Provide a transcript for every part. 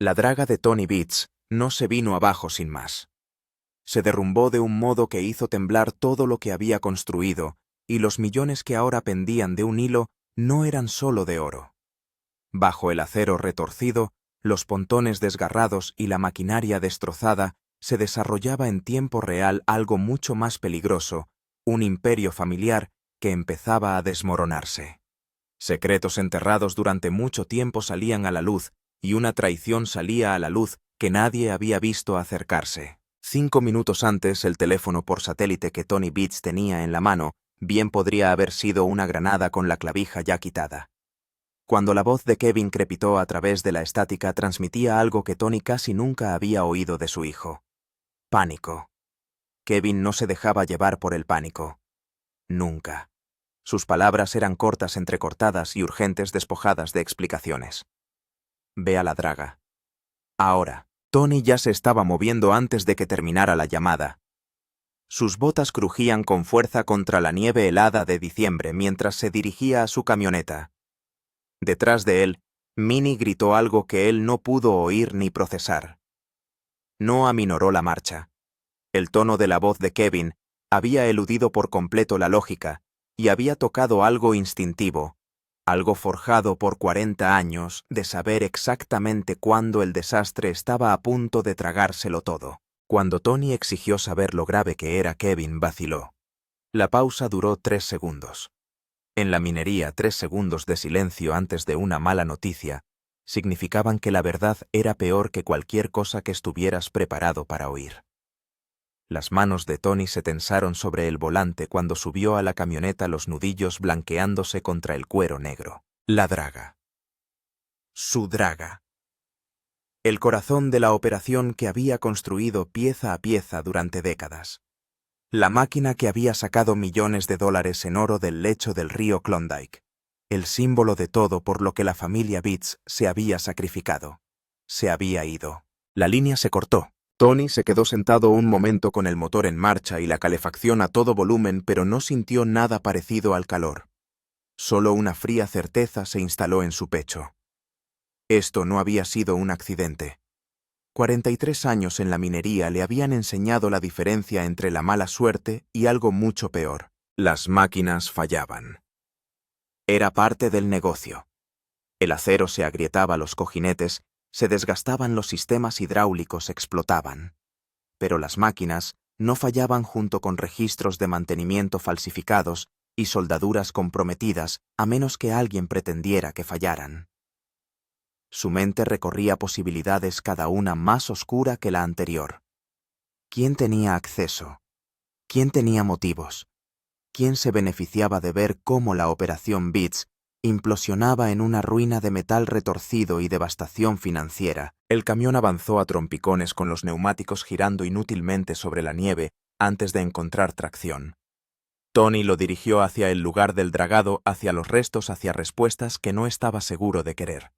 La draga de Tony Beats no se vino abajo sin más. Se derrumbó de un modo que hizo temblar todo lo que había construido, y los millones que ahora pendían de un hilo no eran solo de oro. Bajo el acero retorcido, los pontones desgarrados y la maquinaria destrozada, se desarrollaba en tiempo real algo mucho más peligroso, un imperio familiar que empezaba a desmoronarse. Secretos enterrados durante mucho tiempo salían a la luz, y una traición salía a la luz que nadie había visto acercarse. 5 minutos antes, el teléfono por satélite que Tony Beats tenía en la mano bien podría haber sido una granada con la clavija ya quitada. Cuando la voz de Kevin crepitó a través de la estática, transmitía algo que Tony casi nunca había oído de su hijo. Pánico. Kevin no se dejaba llevar por el pánico. Nunca. Sus palabras eran cortas, entrecortadas y urgentes, despojadas de explicaciones. Ve a la draga. Ahora. Tony ya se estaba moviendo antes de que terminara la llamada. Sus botas crujían con fuerza contra la nieve helada de diciembre mientras se dirigía a su camioneta. Detrás de él, Minnie gritó algo que él no pudo oír ni procesar. No aminoró la marcha. El tono de la voz de Kevin había eludido por completo la lógica y había tocado algo instintivo, algo forjado por 40 años de saber exactamente cuándo el desastre estaba a punto de tragárselo todo. Cuando Tony exigió saber lo grave que era, Kevin vaciló. La pausa duró 3 segundos. En la minería, 3 segundos de silencio antes de una mala noticia significaban que la verdad era peor que cualquier cosa que estuvieras preparado para oír. Las manos de Tony se tensaron sobre el volante cuando subió a la camioneta, los nudillos blanqueándose contra el cuero negro. La draga. Su draga. El corazón de la operación que había construido pieza a pieza durante décadas. La máquina que había sacado millones de dólares en oro del lecho del río Klondike. El símbolo de todo por lo que la familia Beats se había sacrificado. Se había ido. La línea se cortó. Tony se quedó sentado un momento con el motor en marcha y la calefacción a todo volumen, pero no sintió nada parecido al calor. Solo una fría certeza se instaló en su pecho. Esto no había sido un accidente. 43 años en la minería le habían enseñado la diferencia entre la mala suerte y algo mucho peor. Las máquinas fallaban. Era parte del negocio. El acero se agrietaba, los cojinetes se desgastaban, los sistemas hidráulicos explotaban. Pero las máquinas no fallaban junto con registros de mantenimiento falsificados y soldaduras comprometidas, a menos que alguien pretendiera que fallaran. Su mente recorría posibilidades, cada una más oscura que la anterior. ¿Quién tenía acceso? ¿Quién tenía motivos? ¿Quién se beneficiaba de ver cómo la operación Beats implosionaba en una ruina de metal retorcido y devastación financiera? El camión avanzó a trompicones con los neumáticos girando inútilmente sobre la nieve antes de encontrar tracción. Tony lo dirigió hacia el lugar del dragado, hacia los restos, hacia respuestas que no estaba seguro de querer.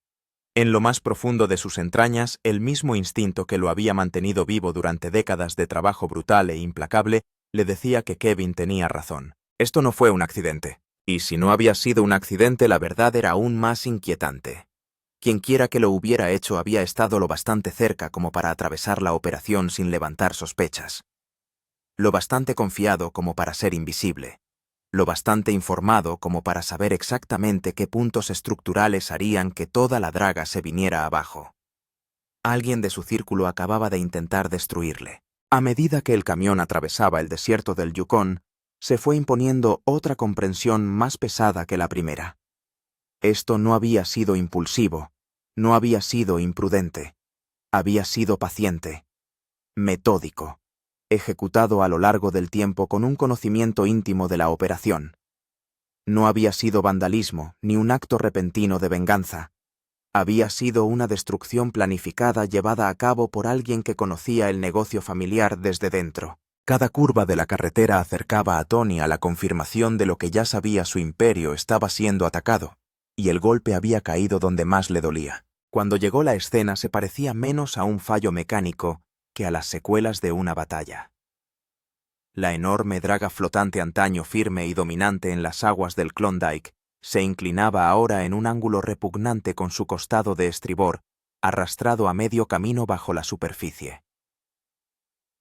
En lo más profundo de sus entrañas, el mismo instinto que lo había mantenido vivo durante décadas de trabajo brutal e implacable le decía que Kevin tenía razón. Esto no fue un accidente. Y si no había sido un accidente, la verdad era aún más inquietante. Quienquiera que lo hubiera hecho había estado lo bastante cerca como para atravesar la operación sin levantar sospechas. Lo bastante confiado como para ser invisible. Lo bastante informado como para saber exactamente qué puntos estructurales harían que toda la draga se viniera abajo. Alguien de su círculo acababa de intentar destruirle. A medida que el camión atravesaba el desierto del Yukón, se fue imponiendo otra comprensión más pesada que la primera. Esto no había sido impulsivo, no había sido imprudente, había sido paciente, metódico, ejecutado a lo largo del tiempo con un conocimiento íntimo de la operación. No había sido vandalismo ni un acto repentino de venganza. Había sido una destrucción planificada llevada a cabo por alguien que conocía el negocio familiar desde dentro. Cada curva de la carretera acercaba a Tony a la confirmación de lo que ya sabía: su imperio estaba siendo atacado, y el golpe había caído donde más le dolía. Cuando llegó la escena se parecía menos a un fallo mecánico que a las secuelas de una batalla. La enorme draga flotante, antaño firme y dominante en las aguas del Klondike, se inclinaba ahora en un ángulo repugnante con su costado de estribor arrastrado a medio camino bajo la superficie.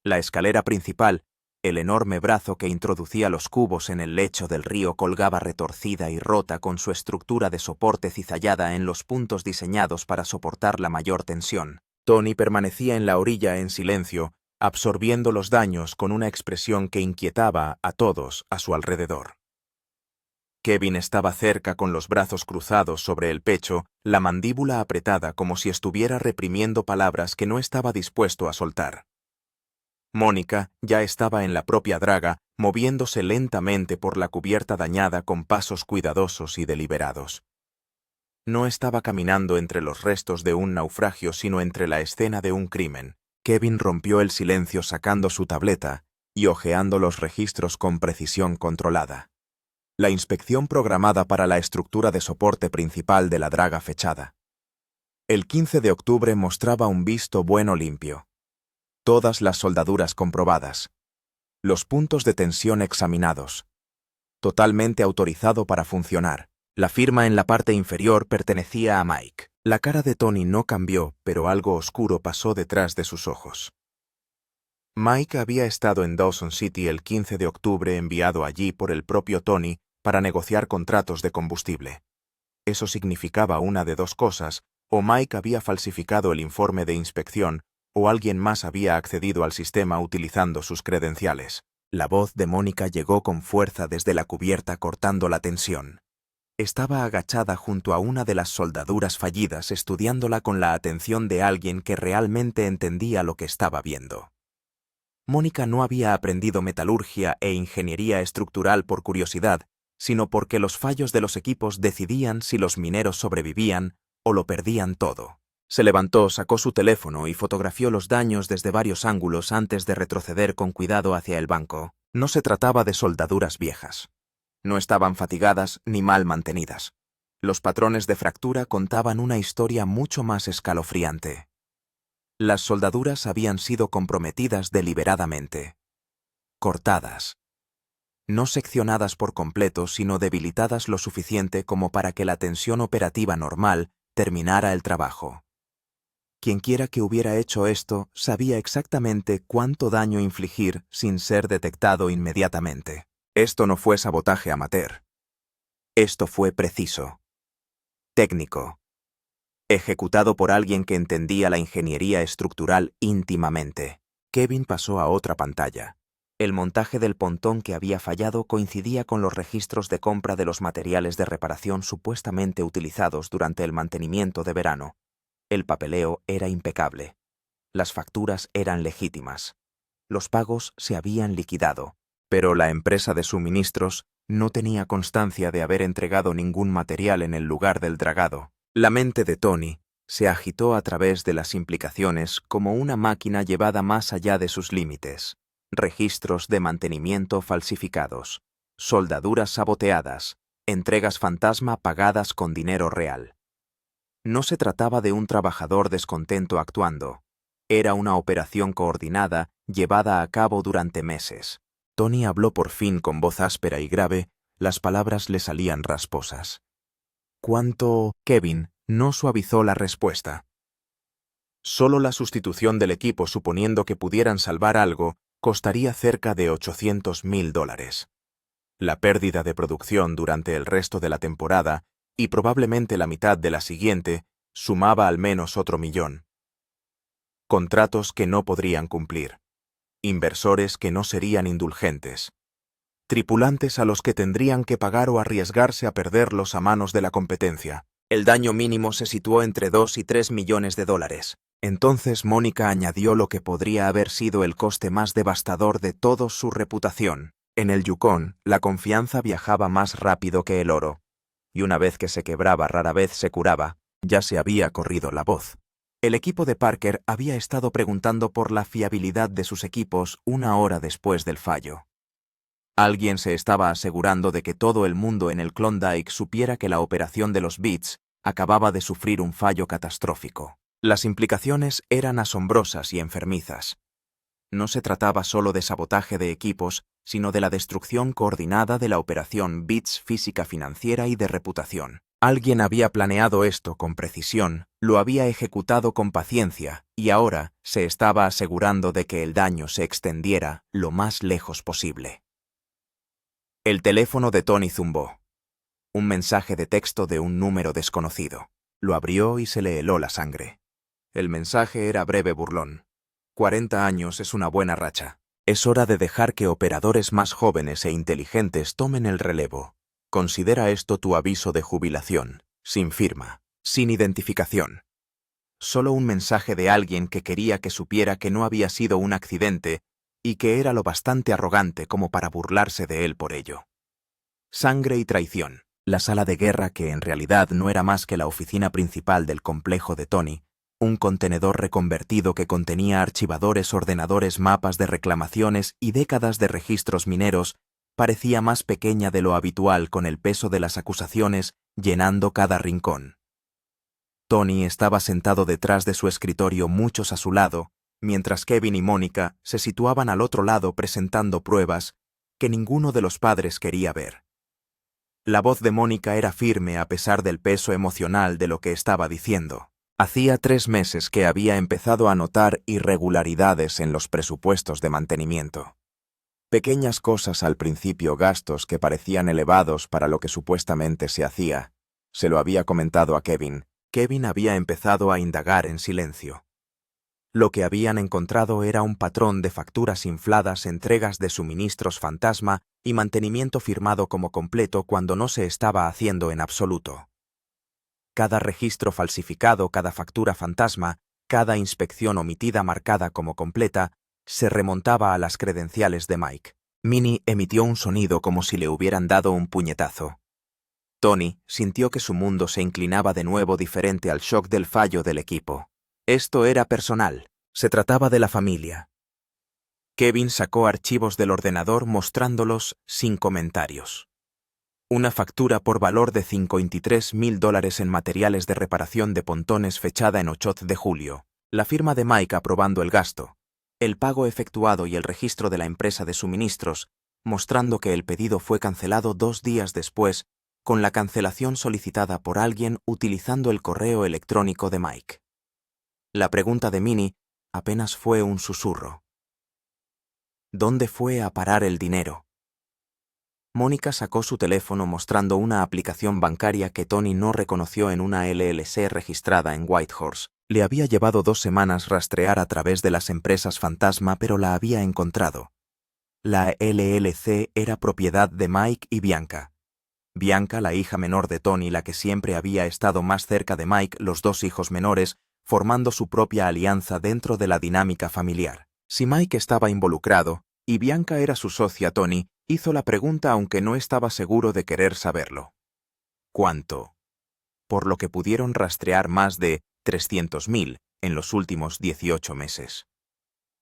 La escalera principal, el enorme brazo que introducía los cubos en el lecho del río, colgaba retorcida y rota con su estructura de soporte cizallada en los puntos diseñados para soportar la mayor tensión. Tony permanecía en la orilla en silencio, absorbiendo los daños con una expresión que inquietaba a todos a su alrededor. Kevin estaba cerca con los brazos cruzados sobre el pecho, la mandíbula apretada como si estuviera reprimiendo palabras que no estaba dispuesto a soltar. Mónica ya estaba en la propia draga, moviéndose lentamente por la cubierta dañada con pasos cuidadosos y deliberados. No estaba caminando entre los restos de un naufragio, sino entre la escena de un crimen. Kevin rompió el silencio sacando su tableta y hojeando los registros con precisión controlada. La inspección programada para la estructura de soporte principal de la draga fechada. El 15 de octubre mostraba un visto bueno limpio. Todas las soldaduras comprobadas. Los puntos de tensión examinados. Totalmente autorizado para funcionar. La firma en la parte inferior pertenecía a Mike. La cara de Tony no cambió, pero algo oscuro pasó detrás de sus ojos. Mike había estado en Dawson City el 15 de octubre, enviado allí por el propio Tony para negociar contratos de combustible. Eso significaba una de dos cosas: o Mike había falsificado el informe de inspección, o alguien más había accedido al sistema utilizando sus credenciales. La voz de Mónica llegó con fuerza desde la cubierta, cortando la tensión. Estaba agachada junto a una de las soldaduras fallidas, estudiándola con la atención de alguien que realmente entendía lo que estaba viendo. Mónica no había aprendido metalurgia e ingeniería estructural por curiosidad, sino porque los fallos de los equipos decidían si los mineros sobrevivían o lo perdían todo. Se levantó, sacó su teléfono y fotografió los daños desde varios ángulos antes de retroceder con cuidado hacia el banco. No se trataba de soldaduras viejas. No estaban fatigadas ni mal mantenidas. Los patrones de fractura contaban una historia mucho más escalofriante. Las soldaduras habían sido comprometidas deliberadamente. Cortadas. No seccionadas por completo, sino debilitadas lo suficiente como para que la tensión operativa normal terminara el trabajo. Quienquiera que hubiera hecho esto sabía exactamente cuánto daño infligir sin ser detectado inmediatamente. Esto no fue sabotaje amateur. Esto fue preciso. Técnico. Ejecutado por alguien que entendía la ingeniería estructural íntimamente. Kevin pasó a otra pantalla. El montaje del pontón que había fallado coincidía con los registros de compra de los materiales de reparación supuestamente utilizados durante el mantenimiento de verano. El papeleo era impecable. Las facturas eran legítimas. Los pagos se habían liquidado, pero la empresa de suministros no tenía constancia de haber entregado ningún material en el lugar del dragado. La mente de Tony se agitó a través de las implicaciones como una máquina llevada más allá de sus límites. Registros de mantenimiento falsificados, soldaduras saboteadas, entregas fantasma pagadas con dinero real. No se trataba de un trabajador descontento actuando. Era una operación coordinada llevada a cabo durante meses. Tony habló por fin con voz áspera y grave, las palabras le salían rasposas. ¿Cuánto? Kevin no suavizó la respuesta. Solo la sustitución del equipo, suponiendo que pudieran salvar algo, costaría cerca de $800,000. La pérdida de producción durante el resto de la temporada, y probablemente la mitad de la siguiente, sumaba al menos otro $1,000,000. Contratos que no podrían cumplir. Inversores que no serían indulgentes. Tripulantes a los que tendrían que pagar o arriesgarse a perderlos a manos de la competencia. El daño mínimo se situó entre $2 y $3 millones. Entonces Mónica añadió lo que podría haber sido el coste más devastador de toda su reputación. En el Yukon, la confianza viajaba más rápido que el oro. Y una vez que se quebraba, rara vez se curaba. Ya se había corrido la voz. El equipo de Parker había estado preguntando por la fiabilidad de sus equipos una hora después del fallo. Alguien se estaba asegurando de que todo el mundo en el Klondike supiera que la operación de los Beats acababa de sufrir un fallo catastrófico. Las implicaciones eran asombrosas y enfermizas. No se trataba solo de sabotaje de equipos, sino de la destrucción coordinada de la operación Beats física, financiera y de reputación. Alguien había planeado esto con precisión, Lo había ejecutado con paciencia y ahora se estaba asegurando de que el daño se extendiera lo más lejos posible. El teléfono de Tony zumbó. Un mensaje de texto de un número desconocido. Lo abrió y se le heló la sangre. El mensaje era breve burlón. 40 años es una buena racha. Es hora de dejar que operadores más jóvenes e inteligentes tomen el relevo. Considera esto tu aviso de jubilación, sin firma, sin identificación. Solo un mensaje de alguien que quería que supiera que no había sido un accidente y que era lo bastante arrogante como para burlarse de él por ello. Sangre y traición. La sala de guerra, que en realidad no era más que la oficina principal del complejo de Tony, un contenedor reconvertido que contenía archivadores, ordenadores, mapas de reclamaciones y décadas de registros mineros, parecía más pequeña de lo habitual con el peso de las acusaciones llenando cada rincón. Tony estaba sentado detrás de su escritorio, muchos a su lado, mientras Kevin y Mónica se situaban al otro lado presentando pruebas que ninguno de los padres quería ver. La voz de Mónica era firme a pesar del peso emocional de lo que estaba diciendo. Hacía 3 meses que había empezado a notar irregularidades en los presupuestos de mantenimiento. Pequeñas cosas al principio, gastos que parecían elevados para lo que supuestamente se hacía. Se lo había comentado a Kevin. Kevin había empezado a indagar en silencio. Lo que habían encontrado era un patrón de facturas infladas, entregas de suministros fantasma y mantenimiento firmado como completo cuando no se estaba haciendo en absoluto. Cada registro falsificado, cada factura fantasma, cada inspección omitida marcada como completa, se remontaba a las credenciales de Mike. Minnie emitió un sonido como si le hubieran dado un puñetazo. Tony sintió que su mundo se inclinaba de nuevo diferente al shock del fallo del equipo. Esto era personal. Se trataba de la familia. Kevin sacó archivos del ordenador mostrándolos sin comentarios. Una factura por valor de $53,000 en materiales de reparación de pontones fechada en 8 de julio. La firma de Mike aprobando el gasto. El pago efectuado y el registro de la empresa de suministros, mostrando que el pedido fue cancelado 2 días después, con la cancelación solicitada por alguien utilizando el correo electrónico de Mike. La pregunta de Minnie apenas fue un susurro. ¿Dónde fue a parar el dinero? Mónica sacó su teléfono mostrando una aplicación bancaria que Tony no reconoció en una LLC registrada en Whitehorse. Le había llevado 2 semanas rastrear a través de las empresas fantasma, pero la había encontrado. La LLC era propiedad de Mike y Bianca. Bianca, la hija menor de Tony, la que siempre había estado más cerca de Mike, los 2 hijos menores, formando su propia alianza dentro de la dinámica familiar. Si Mike estaba involucrado y Bianca era su socia, Tony hizo la pregunta aunque no estaba seguro de querer saberlo. ¿Cuánto? Por lo que pudieron rastrear más de 300,000 en los últimos 18 meses.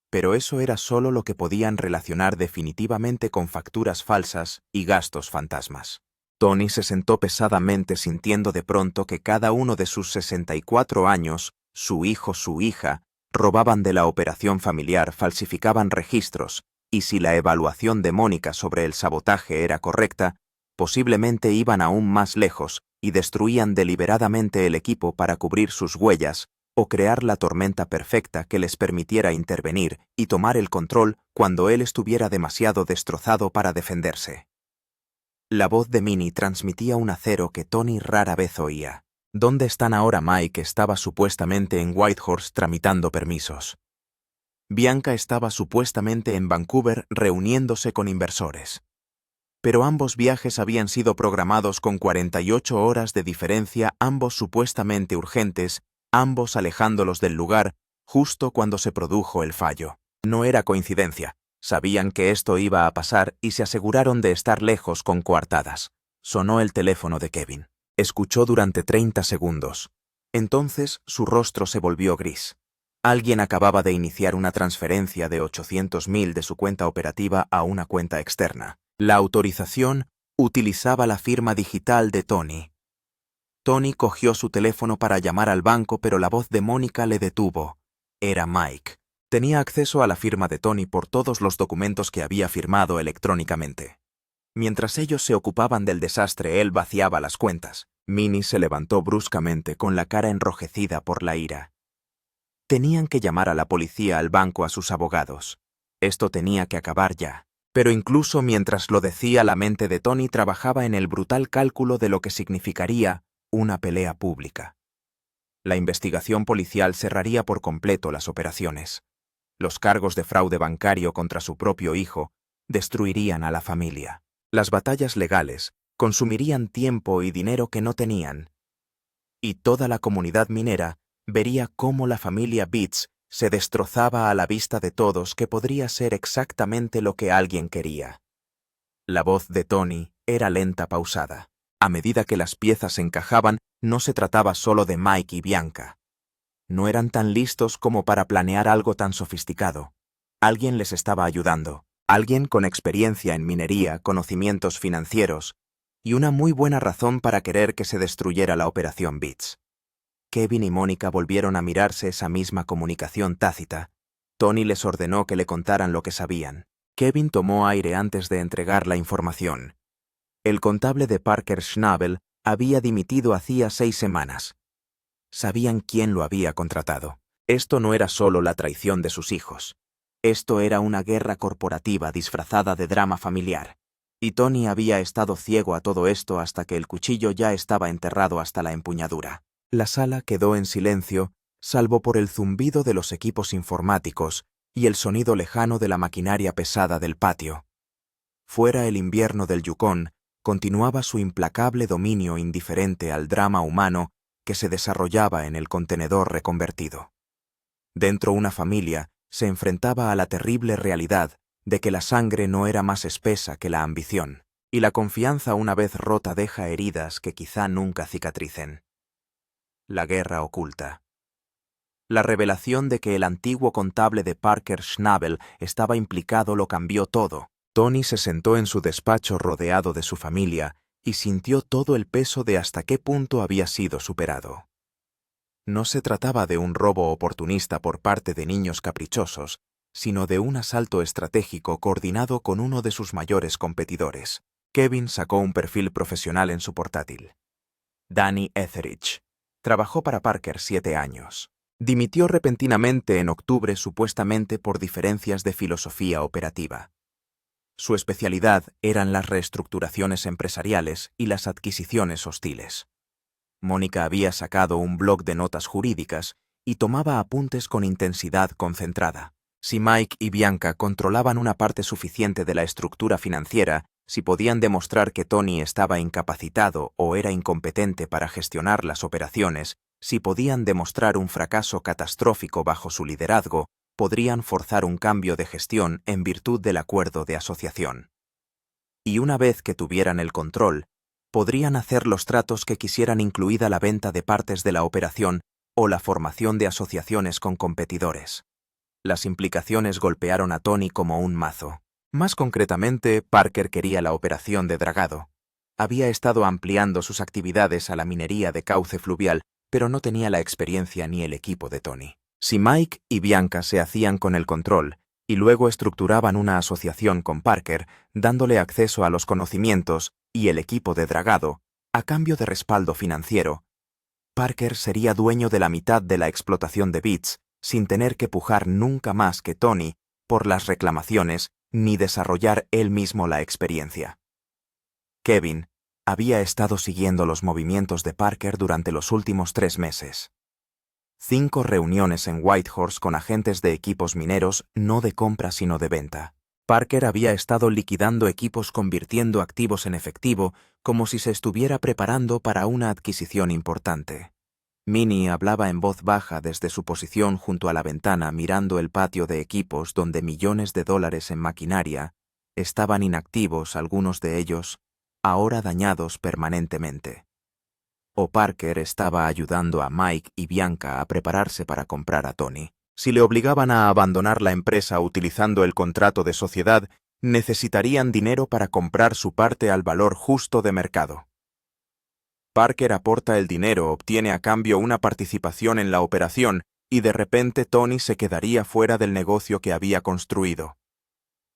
Pero eso era solo lo que podían relacionar definitivamente con facturas falsas y gastos fantasmas. Tony se sentó pesadamente sintiendo de pronto que cada uno de sus 64 años, su hijo, su hija, robaban de la operación familiar, falsificaban registros, y si la evaluación de Mónica sobre el sabotaje era correcta, posiblemente iban aún más lejos y destruían deliberadamente el equipo para cubrir sus huellas o crear la tormenta perfecta que les permitiera intervenir y tomar el control cuando él estuviera demasiado destrozado para defenderse. La voz de Minnie transmitía un acero que Tony rara vez oía. ¿Dónde están ahora Mike? Estaba supuestamente en Whitehorse tramitando permisos. Bianca estaba supuestamente en Vancouver reuniéndose con inversores. Pero ambos viajes habían sido programados con 48 horas de diferencia, ambos supuestamente urgentes, ambos alejándolos del lugar justo cuando se produjo el fallo. No era coincidencia. Sabían que esto iba a pasar y se aseguraron de estar lejos con coartadas. Sonó el teléfono de Kevin. Escuchó durante 30 segundos. Entonces su rostro se volvió gris. Alguien acababa de iniciar una transferencia de 800,000 de su cuenta operativa a una cuenta externa. La autorización utilizaba la firma digital de Tony. Tony cogió su teléfono para llamar al banco, pero la voz de Mónica le detuvo. Era Mike. Tenía acceso a la firma de Tony por todos los documentos que había firmado electrónicamente. Mientras ellos se ocupaban del desastre, él vaciaba las cuentas. Minnie se levantó bruscamente con la cara enrojecida por la ira. Tenían que llamar a la policía, al banco, a sus abogados. Esto tenía que acabar ya. Pero incluso mientras lo decía, la mente de Tony trabajaba en el brutal cálculo de lo que significaría una pelea pública. La investigación policial cerraría por completo las operaciones. Los cargos de fraude bancario contra su propio hijo destruirían a la familia. Las batallas legales consumirían tiempo y dinero que no tenían. Y toda la comunidad minera vería cómo la familia Beets se destrozaba a la vista de todos, que podría ser exactamente lo que alguien quería. La voz de Tony era lenta, pausada. A medida que las piezas encajaban, no se trataba solo de Mike y Bianca. No eran tan listos como para planear algo tan sofisticado. Alguien les estaba ayudando. Alguien con experiencia en minería, conocimientos financieros y una muy buena razón para querer que se destruyera la operación Beets. Kevin y Mónica volvieron a mirarse esa misma comunicación tácita. Tony les ordenó que le contaran lo que sabían. Kevin tomó aire antes de entregar la información. El contable de Parker Schnabel había dimitido hacía 6 semanas. Sabían quién lo había contratado. Esto no era solo la traición de sus hijos. Esto era una guerra corporativa disfrazada de drama familiar. Y Tony había estado ciego a todo esto hasta que el cuchillo ya estaba enterrado hasta la empuñadura. La sala quedó en silencio, salvo por el zumbido de los equipos informáticos y el sonido lejano de la maquinaria pesada del patio. Fuera, el invierno del Yukón continuaba su implacable dominio indiferente al drama humano que se desarrollaba en el contenedor reconvertido. Dentro, una familia se enfrentaba a la terrible realidad de que la sangre no era más espesa que la ambición, y la confianza una vez rota deja heridas que quizá nunca cicatricen. La guerra oculta. La revelación de que el antiguo contable de Parker Schnabel estaba implicado lo cambió todo. Tony se sentó en su despacho rodeado de su familia y sintió todo el peso de hasta qué punto había sido superado. No se trataba de un robo oportunista por parte de niños caprichosos, sino de un asalto estratégico coordinado con uno de sus mayores competidores. Kevin sacó un perfil profesional en su portátil. Danny Etheridge. Trabajó para Parker 7 años. Dimitió repentinamente en octubre, supuestamente por diferencias de filosofía operativa. Su especialidad eran las reestructuraciones empresariales y las adquisiciones hostiles. Mónica había sacado un blog de notas jurídicas y tomaba apuntes con intensidad concentrada. Si Mike y Bianca controlaban una parte suficiente de la estructura financiera, si podían demostrar que Tony estaba incapacitado o era incompetente para gestionar las operaciones, si podían demostrar un fracaso catastrófico bajo su liderazgo, podrían forzar un cambio de gestión en virtud del acuerdo de asociación. Y una vez que tuvieran el control, podrían hacer los tratos que quisieran, incluida la venta de partes de la operación o la formación de asociaciones con competidores. Las implicaciones golpearon a Tony como un mazo. Más concretamente, Parker quería la operación de dragado. Había estado ampliando sus actividades a la minería de cauce fluvial, pero no tenía la experiencia ni el equipo de Tony. Si Mike y Bianca se hacían con el control y luego estructuraban una asociación con Parker, dándole acceso a los conocimientos y el equipo de dragado, a cambio de respaldo financiero, Parker sería dueño de la mitad de la explotación de Beets, sin tener que pujar nunca más que Tony por las reclamaciones ni desarrollar él mismo la experiencia. Kevin había estado siguiendo los movimientos de Parker durante los últimos 3 meses. 5 reuniones en Whitehorse con agentes de equipos mineros, no de compra sino de venta. Parker había estado liquidando equipos, convirtiendo activos en efectivo, como si se estuviera preparando para una adquisición importante. Minnie hablaba en voz baja desde su posición junto a la ventana, mirando el patio de equipos donde millones de dólares en maquinaria estaban inactivos, algunos de ellos ahora dañados permanentemente. O Parker estaba ayudando a Mike y Bianca a prepararse para comprar a Tony. Si le obligaban a abandonar la empresa utilizando el contrato de sociedad, necesitarían dinero para comprar su parte al valor justo de mercado. Parker aporta el dinero, obtiene a cambio una participación en la operación y de repente Tony se quedaría fuera del negocio que había construido.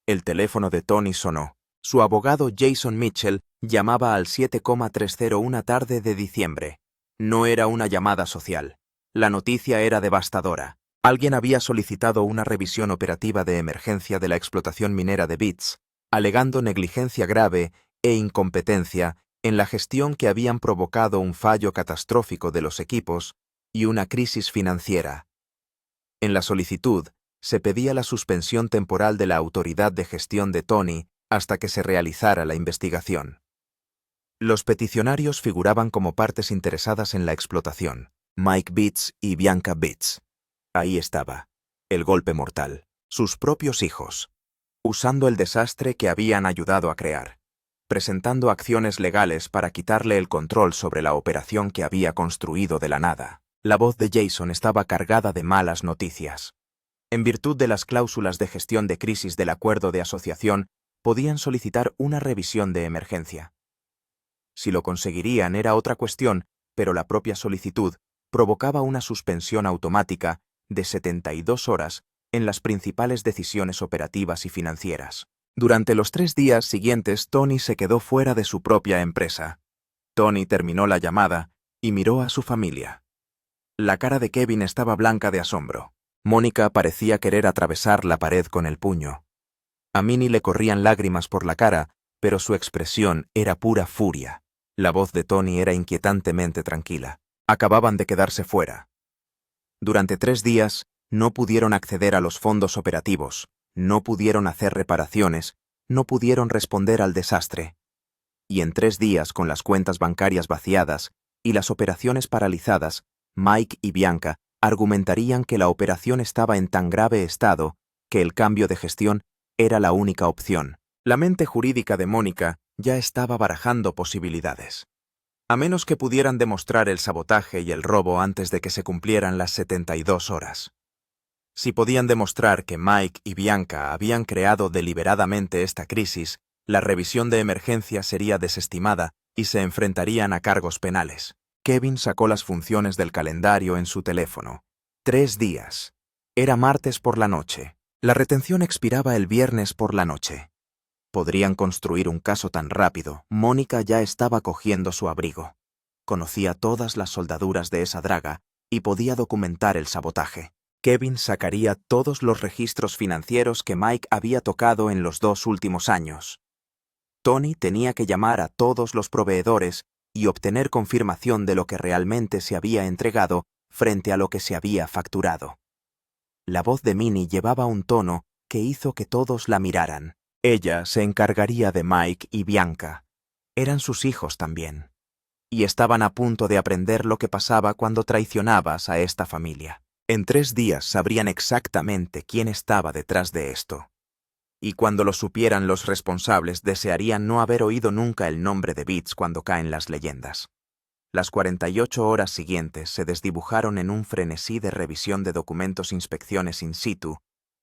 El teléfono de Tony sonó. Su abogado Jason Mitchell llamaba al 7,30 una tarde de diciembre. No era una llamada social. La noticia era devastadora. Alguien había solicitado una revisión operativa de emergencia de la explotación minera de Bits, alegando negligencia grave e incompetencia en la gestión que habían provocado un fallo catastrófico de los equipos y una crisis financiera. En la solicitud, se pedía la suspensión temporal de la autoridad de gestión de Tony hasta que se realizara la investigación. Los peticionarios figuraban como partes interesadas en la explotación, Mike Bits y Bianca Bits. Ahí estaba, el golpe mortal, sus propios hijos, usando el desastre que habían ayudado a crear, presentando acciones legales para quitarle el control sobre la operación que había construido de la nada. La voz de Jason estaba cargada de malas noticias. En virtud de las cláusulas de gestión de crisis del acuerdo de asociación, podían solicitar una revisión de emergencia. Si lo conseguirían era otra cuestión, pero la propia solicitud provocaba una suspensión automática de 72 horas en las principales decisiones operativas y financieras. Durante los 3 días siguientes, Tony se quedó fuera de su propia empresa. Tony terminó la llamada y miró a su familia. La cara de Kevin estaba blanca de asombro. Mónica parecía querer atravesar la pared con el puño. A Minnie le corrían lágrimas por la cara, pero su expresión era pura furia. La voz de Tony era inquietantemente tranquila. Acababan de quedarse fuera. Durante 3 días, no pudieron acceder a los fondos operativos, no pudieron hacer reparaciones, no pudieron responder al desastre. Y en 3 días, con las cuentas bancarias vaciadas y las operaciones paralizadas, Mike y Bianca argumentarían que la operación estaba en tan grave estado que el cambio de gestión era la única opción. La mente jurídica de Mónica ya estaba barajando posibilidades. A menos que pudieran demostrar el sabotaje y el robo antes de que se cumplieran las 72 horas. Si podían demostrar que Mike y Bianca habían creado deliberadamente esta crisis, la revisión de emergencia sería desestimada y se enfrentarían a cargos penales. Kevin sacó las funciones del calendario en su teléfono. 3 días. Era martes por la noche. La retención expiraba el viernes por la noche. Podrían construir un caso tan rápido. Mónica ya estaba cogiendo su abrigo. Conocía todas las soldaduras de esa draga y podía documentar el sabotaje. Kevin sacaría todos los registros financieros que Mike había tocado en los 2 últimos años. Tony tenía que llamar a todos los proveedores y obtener confirmación de lo que realmente se había entregado frente a lo que se había facturado. La voz de Minnie llevaba un tono que hizo que todos la miraran. Ella se encargaría de Mike y Bianca. Eran sus hijos también. Y estaban a punto de aprender lo que pasaba cuando traicionabas a esta familia. En 3 días sabrían exactamente quién estaba detrás de esto. Y cuando lo supieran los responsables desearían no haber oído nunca el nombre de Bits cuando caen las leyendas. Las 48 horas siguientes se desdibujaron en un frenesí de revisión de documentos, inspecciones in situ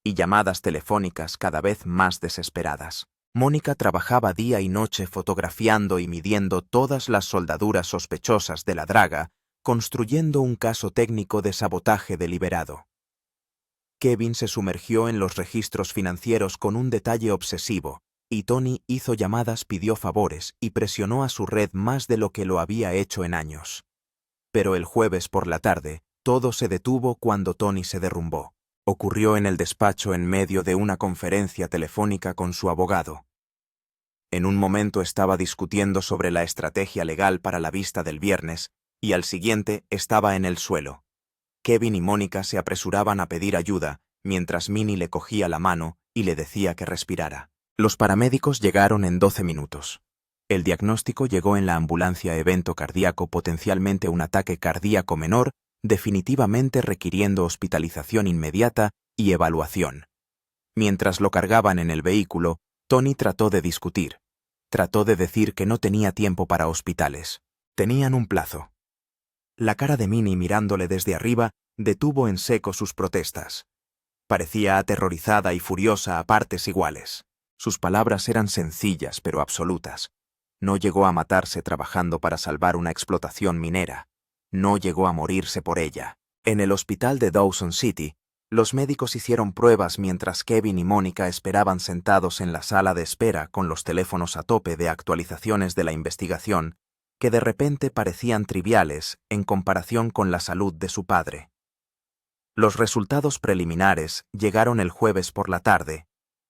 y llamadas telefónicas cada vez más desesperadas. Mónica trabajaba día y noche fotografiando y midiendo todas las soldaduras sospechosas de la draga, construyendo un caso técnico de sabotaje deliberado. Kevin se sumergió en los registros financieros con un detalle obsesivo, y Tony hizo llamadas, pidió favores y presionó a su red más de lo que lo había hecho en años. Pero el jueves por la tarde, todo se detuvo cuando Tony se derrumbó. Ocurrió en el despacho en medio de una conferencia telefónica con su abogado. En un momento estaba discutiendo sobre la estrategia legal para la vista del viernes, y al siguiente estaba en el suelo. Kevin y Mónica se apresuraban a pedir ayuda, mientras Minnie le cogía la mano y le decía que respirara. Los paramédicos llegaron en 12 minutos. El diagnóstico llegó en la ambulancia: evento cardíaco, potencialmente un ataque cardíaco menor, definitivamente requiriendo hospitalización inmediata y evaluación. Mientras lo cargaban en el vehículo, Tony trató de discutir. Trató de decir que no tenía tiempo para hospitales. Tenían un plazo. La cara de Minnie mirándole desde arriba detuvo en seco sus protestas. Parecía aterrorizada y furiosa a partes iguales. Sus palabras eran sencillas pero absolutas. No llegó a matarse trabajando para salvar una explotación minera. No llegó a morirse por ella. En el hospital de Dawson City, Los médicos hicieron pruebas mientras Kevin y Mónica esperaban sentados en la sala de espera con los teléfonos a tope de actualizaciones de la investigación, que de repente parecían triviales en comparación con la salud de su padre. Los resultados preliminares llegaron el jueves por la tarde.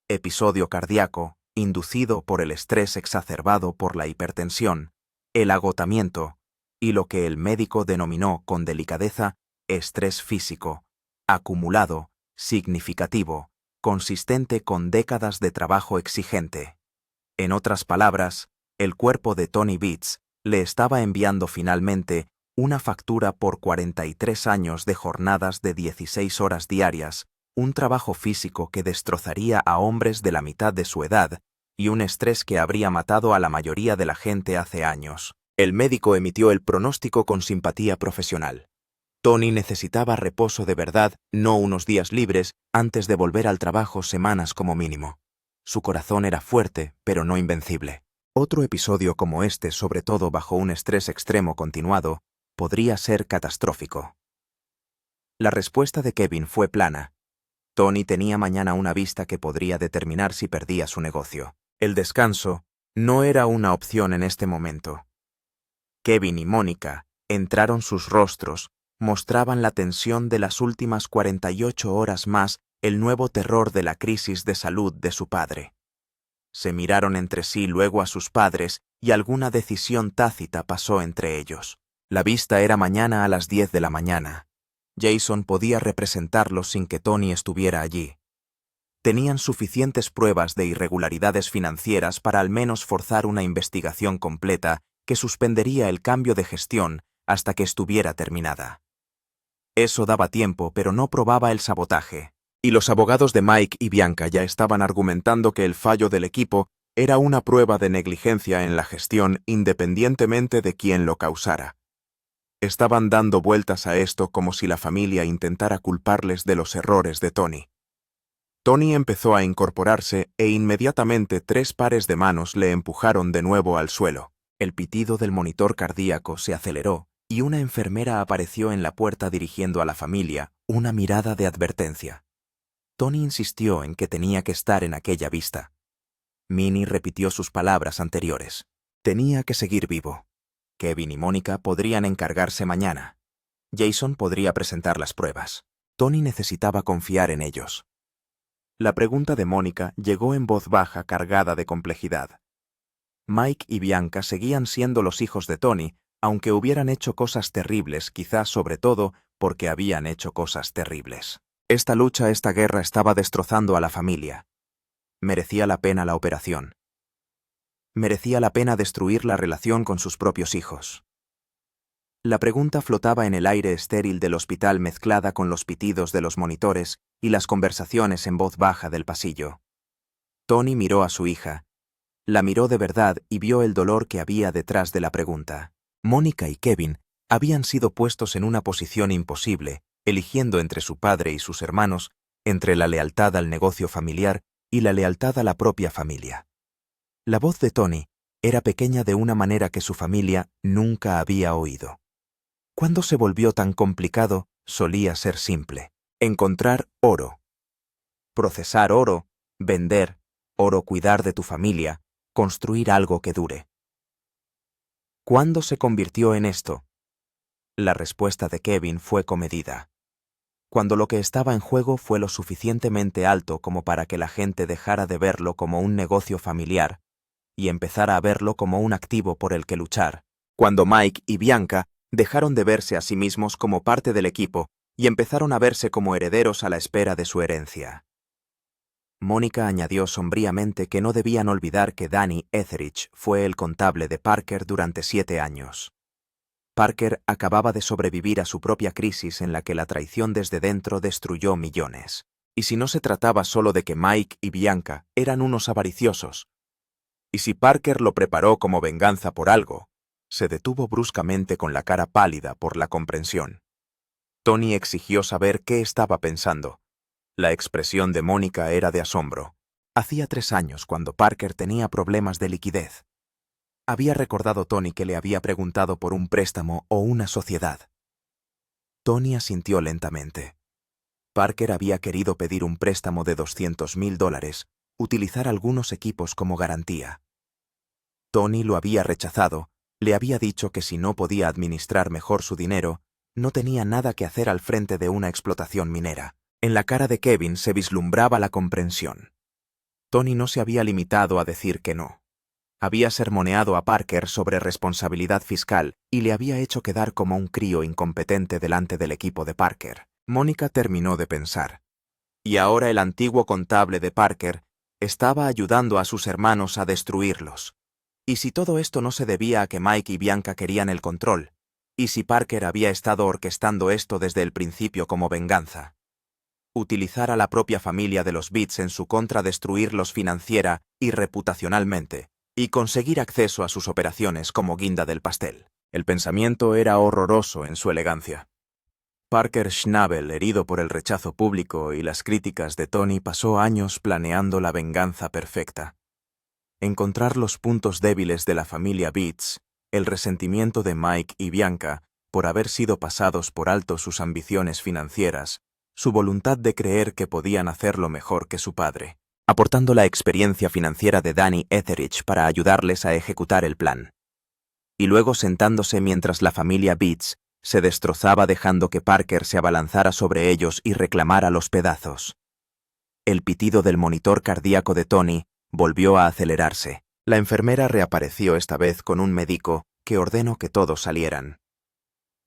Episodio cardíaco, inducido por el estrés exacerbado por la hipertensión, el agotamiento y lo que el médico denominó con delicadeza estrés físico, acumulado, significativo, consistente con décadas de trabajo exigente. En otras palabras, el cuerpo de Tony Beets le estaba enviando finalmente una factura por 43 años de jornadas de 16 horas diarias, un trabajo físico que destrozaría a hombres de la mitad de su edad y un estrés que habría matado a la mayoría de la gente hace años. El médico emitió el pronóstico con simpatía profesional. Tony necesitaba reposo de verdad, no unos días libres, antes de volver al trabajo semanas como mínimo. Su corazón era fuerte, pero no invencible. Otro episodio como este, sobre todo bajo un estrés extremo continuado, podría ser catastrófico. La respuesta de Kevin fue plana. Tony tenía mañana una vista que podría determinar si perdía su negocio. El descanso no era una opción en este momento. Kevin y Mónica, entraron sus rostros, mostraban la tensión de las últimas 48 horas más el nuevo terror de la crisis de salud de su padre. Se miraron entre sí luego a sus padres y alguna decisión tácita pasó entre ellos. La vista era mañana a las 10 de la mañana. Jason podía representarlo sin que Tony estuviera allí. Tenían suficientes pruebas de irregularidades financieras para al menos forzar una investigación completa que suspendería el cambio de gestión hasta que estuviera terminada. Eso daba tiempo, pero no probaba el sabotaje. Y los abogados de Mike y Bianca ya estaban argumentando que el fallo del equipo era una prueba de negligencia en la gestión independientemente de quién lo causara. Estaban dando vueltas a esto como si la familia intentara culparles de los errores de Tony. Tony empezó a incorporarse e inmediatamente 3 pares de manos le empujaron de nuevo al suelo. El pitido del monitor cardíaco se aceleró y una enfermera apareció en la puerta dirigiendo a la familia una mirada de advertencia. Tony insistió en que tenía que estar en aquella vista. Minnie repitió sus palabras anteriores. Tenía que seguir vivo. Kevin y Mónica podrían encargarse mañana. Jason podría presentar las pruebas. Tony necesitaba confiar en ellos. La pregunta de Mónica llegó en voz baja cargada de complejidad. Mike y Bianca seguían siendo los hijos de Tony, aunque hubieran hecho cosas terribles, quizás sobre todo porque habían hecho cosas terribles. Esta lucha, esta guerra estaba destrozando a la familia. Merecía la pena la operación. Merecía la pena destruir la relación con sus propios hijos. La pregunta flotaba en el aire estéril del hospital mezclada con los pitidos de los monitores y las conversaciones en voz baja del pasillo. Tony miró a su hija. La miró de verdad y vio el dolor que había detrás de la pregunta. Mónica y Kevin habían sido puestos en una posición imposible, eligiendo entre su padre y sus hermanos, entre la lealtad al negocio familiar y la lealtad a la propia familia. La voz de Tony era pequeña de una manera que su familia nunca había oído. Cuando se volvió tan complicado, solía ser simple. Encontrar oro. Procesar oro, vender oro, cuidar de tu familia, construir algo que dure. ¿Cuándo se convirtió en esto? La respuesta de Kevin fue comedida. Cuando lo que estaba en juego fue lo suficientemente alto como para que la gente dejara de verlo como un negocio familiar y empezara a verlo como un activo por el que luchar. Cuando Mike y Bianca dejaron de verse a sí mismos como parte del equipo y empezaron a verse como herederos a la espera de su herencia. Mónica añadió sombríamente que no debían olvidar que Danny Etheridge fue el contable de Parker durante 7 años. Parker acababa de sobrevivir a su propia crisis en la que la traición desde dentro destruyó millones. Y si no se trataba solo de que Mike y Bianca eran unos avariciosos, y si Parker lo preparó como venganza por algo, se detuvo bruscamente con la cara pálida por la comprensión. Tony exigió saber qué estaba pensando. La expresión de Mónica era de asombro. Hacía 3 años cuando Parker tenía problemas de liquidez. Había recordado Tony que le había preguntado por un préstamo o una sociedad. Tony asintió lentamente. Parker había querido pedir un préstamo de $200,000, utilizar algunos equipos como garantía. Tony lo había rechazado, le había dicho que si no podía administrar mejor su dinero, no tenía nada que hacer al frente de una explotación minera. En la cara de Kevin se vislumbraba la comprensión. Tony no se había limitado a decir que no. Había sermoneado a Parker sobre responsabilidad fiscal y le había hecho quedar como un crío incompetente delante del equipo de Parker. Mónica terminó de pensar. Y ahora el antiguo contable de Parker estaba ayudando a sus hermanos a destruirlos. ¿Y si todo esto no se debía a que Mike y Bianca querían el control? ¿Y si Parker había estado orquestando esto desde el principio como venganza? Utilizar a la propia familia de los Beats en su contra, destruirlos financiera y reputacionalmente, y conseguir acceso a sus operaciones como guinda del pastel. El pensamiento era horroroso en su elegancia. Parker Schnabel, herido por el rechazo público y las críticas de Tony, pasó años planeando la venganza perfecta. Encontrar los puntos débiles de la familia Beats, el resentimiento de Mike y Bianca por haber sido pasados por alto sus ambiciones financieras, su voluntad de creer que podían hacerlo mejor que su padre, aportando la experiencia financiera de Danny Etheridge para ayudarles a ejecutar el plan. Y luego sentándose mientras la familia Beats se destrozaba, dejando que Parker se abalanzara sobre ellos y reclamara los pedazos. El pitido del monitor cardíaco de Tony volvió a acelerarse. La enfermera reapareció esta vez con un médico que ordenó que todos salieran.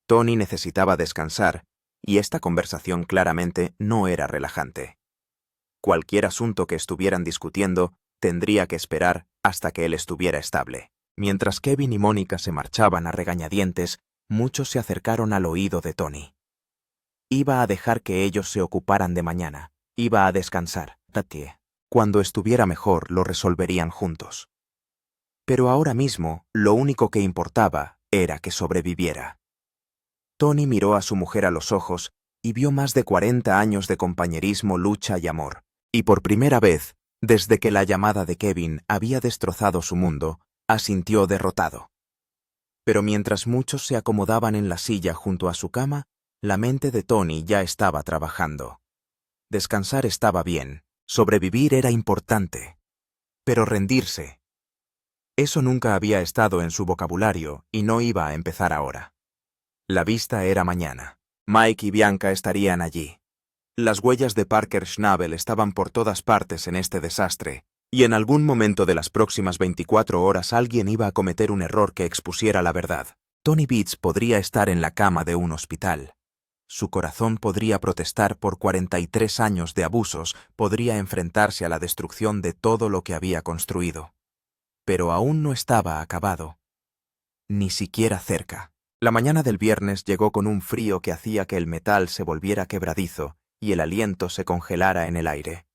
Tony necesitaba descansar, y esta conversación claramente no era relajante. Cualquier asunto que estuvieran discutiendo tendría que esperar hasta que él estuviera estable. Mientras Kevin y Mónica se marchaban a regañadientes, muchos se acercaron al oído de Tony. Iba a dejar que ellos se ocuparan de mañana. Iba a descansar. Cuando estuviera mejor, lo resolverían juntos. Pero ahora mismo, lo único que importaba era que sobreviviera. Tony miró a su mujer a los ojos y vio más de 40 años de compañerismo, lucha y amor. Y por primera vez, desde que la llamada de Kevin había destrozado su mundo, asintió derrotado. Pero mientras muchos se acomodaban en la silla junto a su cama, la mente de Tony ya estaba trabajando. Descansar estaba bien, sobrevivir era importante. Pero rendirse. Eso nunca había estado en su vocabulario y no iba a empezar ahora. La vista era mañana. Mike y Bianca estarían allí. Las huellas de Parker Schnabel estaban por todas partes en este desastre, y en algún momento de las próximas 24 horas alguien iba a cometer un error que expusiera la verdad. Tony Beats podría estar en la cama de un hospital. Su corazón podría protestar por 43 años de abusos, podría enfrentarse a la destrucción de todo lo que había construido. Pero aún no estaba acabado. Ni siquiera cerca. La mañana del viernes llegó con un frío que hacía que el metal se volviera quebradizo y el aliento se congelara en el aire.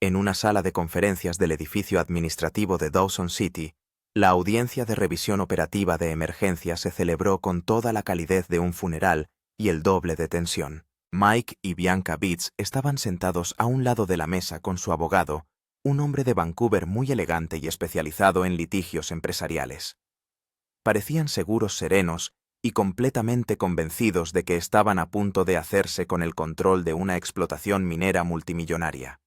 En una sala de conferencias del edificio administrativo de Dawson City, la audiencia de revisión operativa de emergencia se celebró con toda la calidez de un funeral y el doble de tensión. Mike y Bianca Beats estaban sentados a un lado de la mesa con su abogado, un hombre de Vancouver muy elegante y especializado en litigios empresariales. Parecían seguros, serenos y completamente convencidos de que estaban a punto de hacerse con el control de una explotación minera multimillonaria.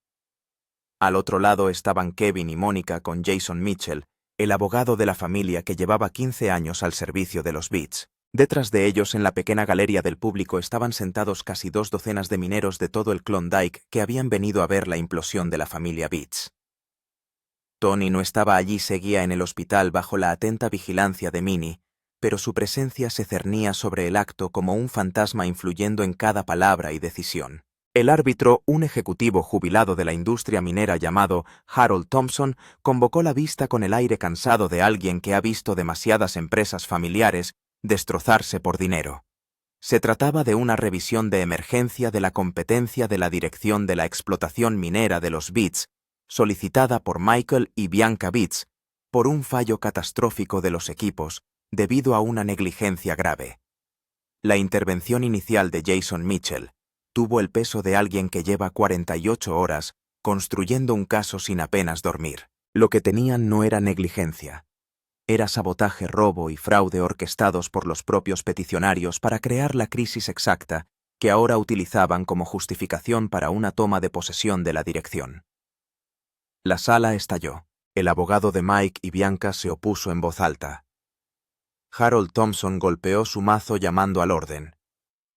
Al otro lado estaban Kevin y Mónica con Jason Mitchell, el abogado de la familia que llevaba 15 años al servicio de los Beats. Detrás de ellos, en la pequeña galería del público, estaban sentados casi 2 docenas de mineros de todo el Klondike que habían venido a ver la implosión de la familia Beats. Tony no estaba allí, seguía en el hospital bajo la atenta vigilancia de Minnie, pero su presencia se cernía sobre el acto como un fantasma, influyendo en cada palabra y decisión. El árbitro, un ejecutivo jubilado de la industria minera llamado Harold Thompson, convocó la vista con el aire cansado de alguien que ha visto demasiadas empresas familiares destrozarse por dinero. Se trataba de una revisión de emergencia de la competencia de la dirección de la explotación minera de los Beats, solicitada por Michael y Bianca Beats, por un fallo catastrófico de los equipos debido a una negligencia grave. La intervención inicial de Jason Mitchell tuvo el peso de alguien que lleva 48 horas construyendo un caso sin apenas dormir. Lo que tenían no era negligencia. Era sabotaje, robo y fraude orquestados por los propios peticionarios para crear la crisis exacta que ahora utilizaban como justificación para una toma de posesión de la dirección. La sala estalló. El abogado de Mike y Bianca se opuso en voz alta. Harold Thompson golpeó su mazo llamando al orden,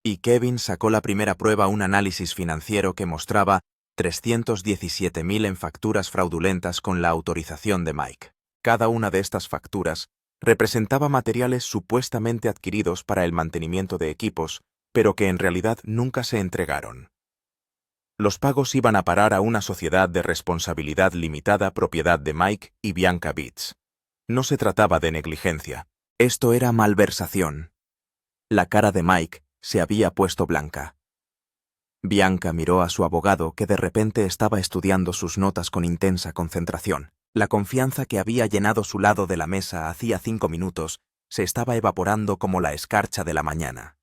y Kevin sacó la primera prueba, un análisis financiero que mostraba 317.000 en facturas fraudulentas con la autorización de Mike. Cada una de estas facturas representaba materiales supuestamente adquiridos para el mantenimiento de equipos, pero que en realidad nunca se entregaron. Los pagos iban a parar a una sociedad de responsabilidad limitada propiedad de Mike y Bianca Beats. No se trataba de negligencia. Esto era malversación. La cara de Mike se había puesto blanca. Bianca miró a su abogado, que de repente estaba estudiando sus notas con intensa concentración. La confianza que había llenado su lado de la mesa hacía 5 minutos se estaba evaporando como la escarcha de la mañana.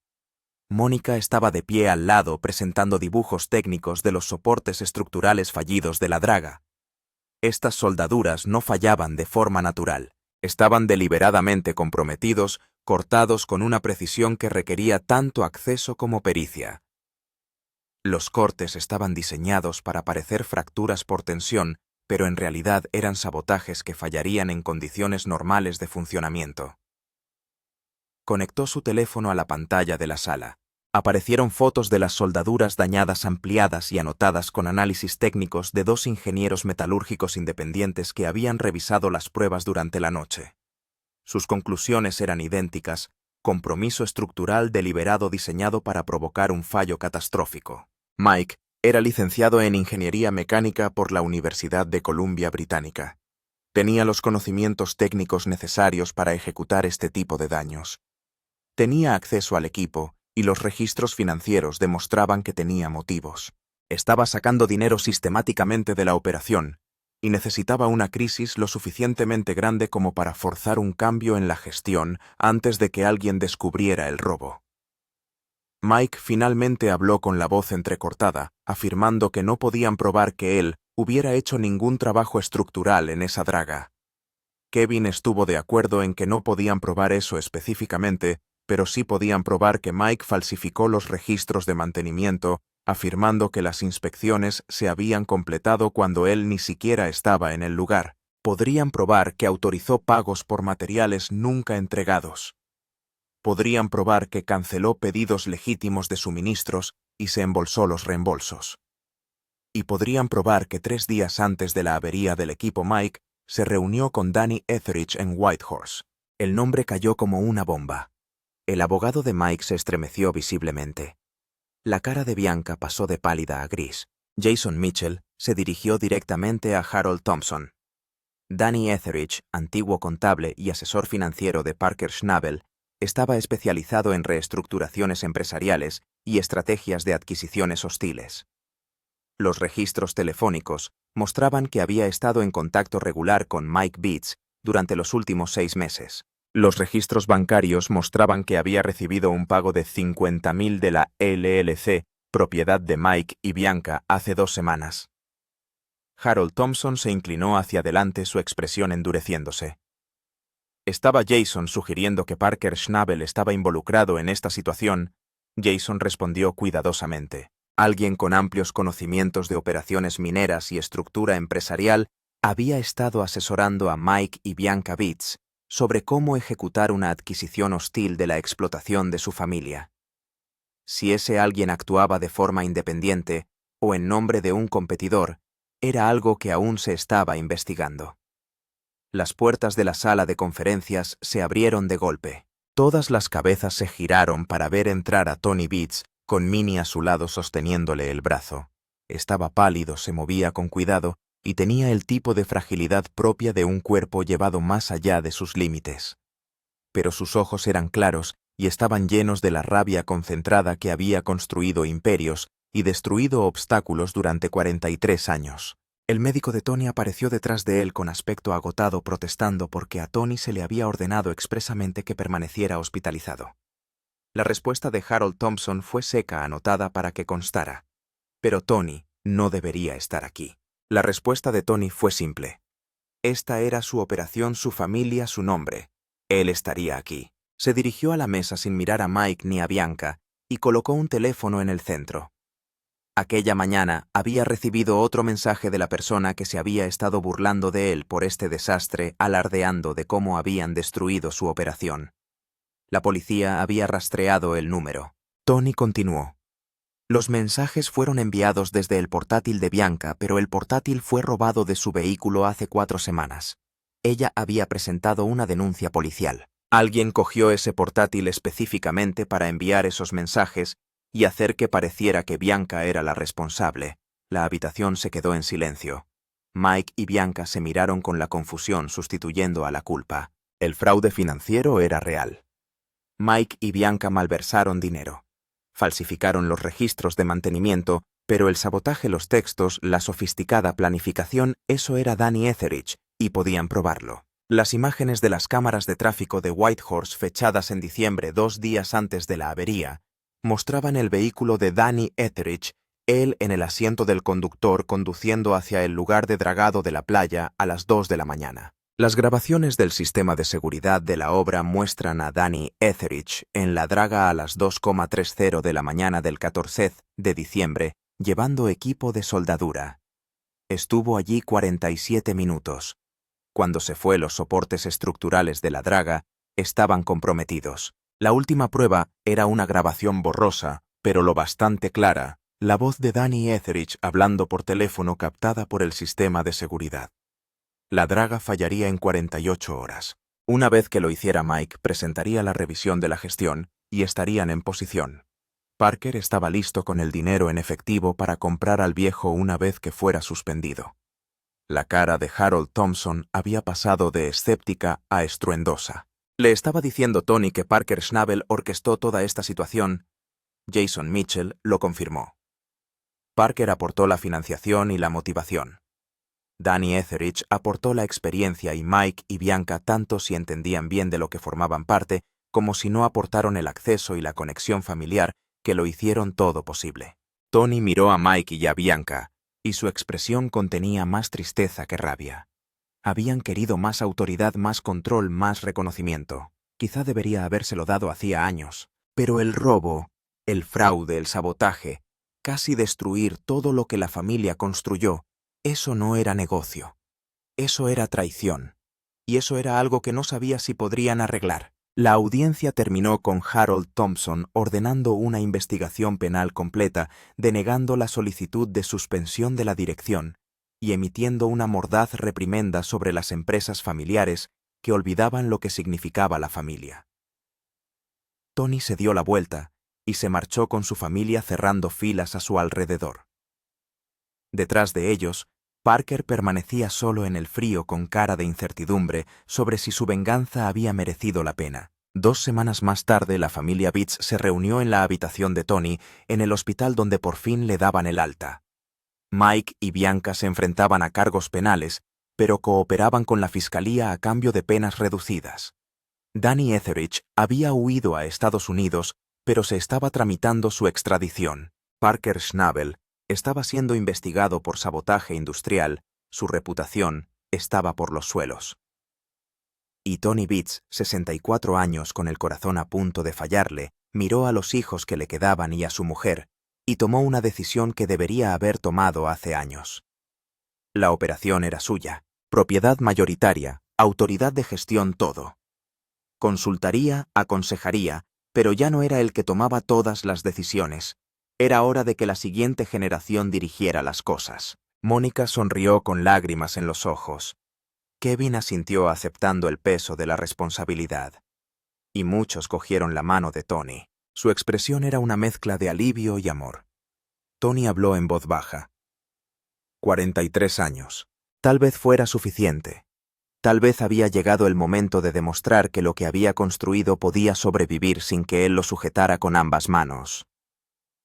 Mónica estaba de pie al lado presentando dibujos técnicos de los soportes estructurales fallidos de la draga. Estas soldaduras no fallaban de forma natural. Estaban deliberadamente comprometidos, cortados con una precisión que requería tanto acceso como pericia. Los cortes estaban diseñados para parecer fracturas por tensión, pero en realidad eran sabotajes que fallarían en condiciones normales de funcionamiento. Conectó su teléfono a la pantalla de la sala. Aparecieron fotos de las soldaduras dañadas ampliadas y anotadas con análisis técnicos de 2 ingenieros metalúrgicos independientes que habían revisado las pruebas durante la noche. Sus conclusiones eran idénticas: compromiso estructural deliberado diseñado para provocar un fallo catastrófico. Mike era licenciado en Ingeniería Mecánica por la Universidad de Columbia Británica. Tenía los conocimientos técnicos necesarios para ejecutar este tipo de daños. Tenía acceso al equipo, y los registros financieros demostraban que tenía motivos. Estaba sacando dinero sistemáticamente de la operación, y necesitaba una crisis lo suficientemente grande como para forzar un cambio en la gestión antes de que alguien descubriera el robo. Mike finalmente habló con la voz entrecortada, afirmando que no podían probar que él hubiera hecho ningún trabajo estructural en esa draga. Kevin estuvo de acuerdo en que no podían probar eso específicamente, pero sí podían probar que Mike falsificó los registros de mantenimiento, afirmando que las inspecciones se habían completado cuando él ni siquiera estaba en el lugar. Podrían probar que autorizó pagos por materiales nunca entregados. Podrían probar que canceló pedidos legítimos de suministros y se embolsó los reembolsos. Y podrían probar que 3 días antes de la avería del equipo Mike se reunió con Danny Etheridge en Whitehorse. El nombre cayó como una bomba. El abogado de Mike se estremeció visiblemente. La cara de Bianca pasó de pálida a gris. Jason Mitchell se dirigió directamente a Harold Thompson. Danny Etheridge, antiguo contable y asesor financiero de Parker Schnabel, estaba especializado en reestructuraciones empresariales y estrategias de adquisiciones hostiles. Los registros telefónicos mostraban que había estado en contacto regular con Mike Beats durante los últimos 6 meses. Los registros bancarios mostraban que había recibido un pago de 50.000 de la LLC, propiedad de Mike y Bianca, hace 2 semanas. Harold Thompson se inclinó hacia adelante, su expresión endureciéndose. ¿Estaba Jason sugiriendo que Parker Schnabel estaba involucrado en esta situación? Jason respondió cuidadosamente. Alguien con amplios conocimientos de operaciones mineras y estructura empresarial había estado asesorando a Mike y Bianca Beats sobre cómo ejecutar una adquisición hostil de la explotación de su familia. Si ese alguien actuaba de forma independiente o en nombre de un competidor, era algo que aún se estaba investigando. Las puertas de la sala de conferencias se abrieron de golpe. Todas las cabezas se giraron para ver entrar a Tony Beats, con Minnie a su lado sosteniéndole el brazo. Estaba pálido, se movía con cuidado y tenía el tipo de fragilidad propia de un cuerpo llevado más allá de sus límites. Pero sus ojos eran claros y estaban llenos de la rabia concentrada que había construido imperios y destruido obstáculos durante 43 años. El médico de Tony apareció detrás de él con aspecto agotado, protestando porque a Tony se le había ordenado expresamente que permaneciera hospitalizado. La respuesta de Harold Thompson fue seca, anotada para que constara. Pero Tony no debería estar aquí. La respuesta de Tony fue simple. Esta era su operación, su familia, su nombre. Él estaría aquí. Se dirigió a la mesa sin mirar a Mike ni a Bianca y colocó un teléfono en el centro. Aquella mañana había recibido otro mensaje de la persona que se había estado burlando de él por este desastre, alardeando de cómo habían destruido su operación. La policía había rastreado el número. Tony continuó. Los mensajes fueron enviados desde el portátil de Bianca, pero el portátil fue robado de su vehículo hace 4 semanas. Ella había presentado una denuncia policial. Alguien cogió ese portátil específicamente para enviar esos mensajes y hacer que pareciera que Bianca era la responsable. La habitación se quedó en silencio. Mike y Bianca se miraron con la confusión sustituyendo a la culpa. El fraude financiero era real. Mike y Bianca malversaron dinero. Falsificaron los registros de mantenimiento, pero el sabotaje, los textos, la sofisticada planificación, eso era Danny Etheridge, y podían probarlo. Las imágenes de las cámaras de tráfico de Whitehorse fechadas en diciembre, 2 días antes de la avería, mostraban el vehículo de Danny Etheridge, él en el asiento del conductor conduciendo hacia el lugar de dragado de la playa a las 2 de la mañana. Las grabaciones del sistema de seguridad de la obra muestran a Danny Etheridge en la draga a las 2:30 de la mañana del 14 de diciembre, llevando equipo de soldadura. Estuvo allí 47 minutos. Cuando se fue, los soportes estructurales de la draga estaban comprometidos. La última prueba era una grabación borrosa, pero lo bastante clara, la voz de Danny Etheridge hablando por teléfono captada por el sistema de seguridad. La draga fallaría en 48 horas. Una vez que lo hiciera Mike, presentaría la revisión de la gestión y estarían en posición. Parker estaba listo con el dinero en efectivo para comprar al viejo una vez que fuera suspendido. La cara de Harold Thompson había pasado de escéptica a estruendosa. Le estaba diciendo Tony que Parker Schnabel orquestó toda esta situación. Jason Mitchell lo confirmó. Parker aportó la financiación y la motivación. Danny Etheridge aportó la experiencia y Mike y Bianca tanto si entendían bien de lo que formaban parte, como si no aportaron el acceso y la conexión familiar que lo hicieron todo posible. Tony miró a Mike y a Bianca, y su expresión contenía más tristeza que rabia. Habían querido más autoridad, más control, más reconocimiento. Quizá debería habérselo dado hacía años. Pero el robo, el fraude, el sabotaje, casi destruir todo lo que la familia construyó, eso no era negocio. Eso era traición. Y eso era algo que no sabía si podrían arreglar. La audiencia terminó con Harold Thompson ordenando una investigación penal completa, denegando la solicitud de suspensión de la dirección y emitiendo una mordaz reprimenda sobre las empresas familiares que olvidaban lo que significaba la familia. Tony se dio la vuelta y se marchó con su familia cerrando filas a su alrededor. Detrás de ellos, Parker permanecía solo en el frío con cara de incertidumbre sobre si su venganza había merecido la pena. 2 semanas más tarde, la familia Beats se reunió en la habitación de Tony, en el hospital donde por fin le daban el alta. Mike y Bianca se enfrentaban a cargos penales, pero cooperaban con la fiscalía a cambio de penas reducidas. Danny Etheridge había huido a Estados Unidos, pero se estaba tramitando su extradición. Parker Schnabel estaba siendo investigado por sabotaje industrial, su reputación estaba por los suelos. Y Tony Beats, 64 años con el corazón a punto de fallarle, miró a los hijos que le quedaban y a su mujer, y tomó una decisión que debería haber tomado hace años. La operación era suya, propiedad mayoritaria, autoridad de gestión, todo. Consultaría, aconsejaría, pero ya no era el que tomaba todas las decisiones. Era hora de que la siguiente generación dirigiera las cosas. Mónica sonrió con lágrimas en los ojos. Kevin asintió aceptando el peso de la responsabilidad. Y muchos cogieron la mano de Tony. Su expresión era una mezcla de alivio y amor. Tony habló en voz baja. 43 años. Tal vez fuera suficiente. Tal vez había llegado el momento de demostrar que lo que había construido podía sobrevivir sin que él lo sujetara con ambas manos.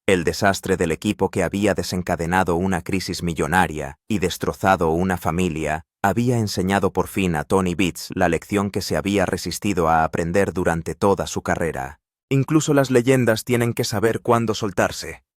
El desastre del equipo que había desencadenado una crisis millonaria y destrozado una familia había enseñado por fin a Tony Beats la lección que se había resistido a aprender durante toda su carrera. Incluso las leyendas tienen que saber cuándo soltarse.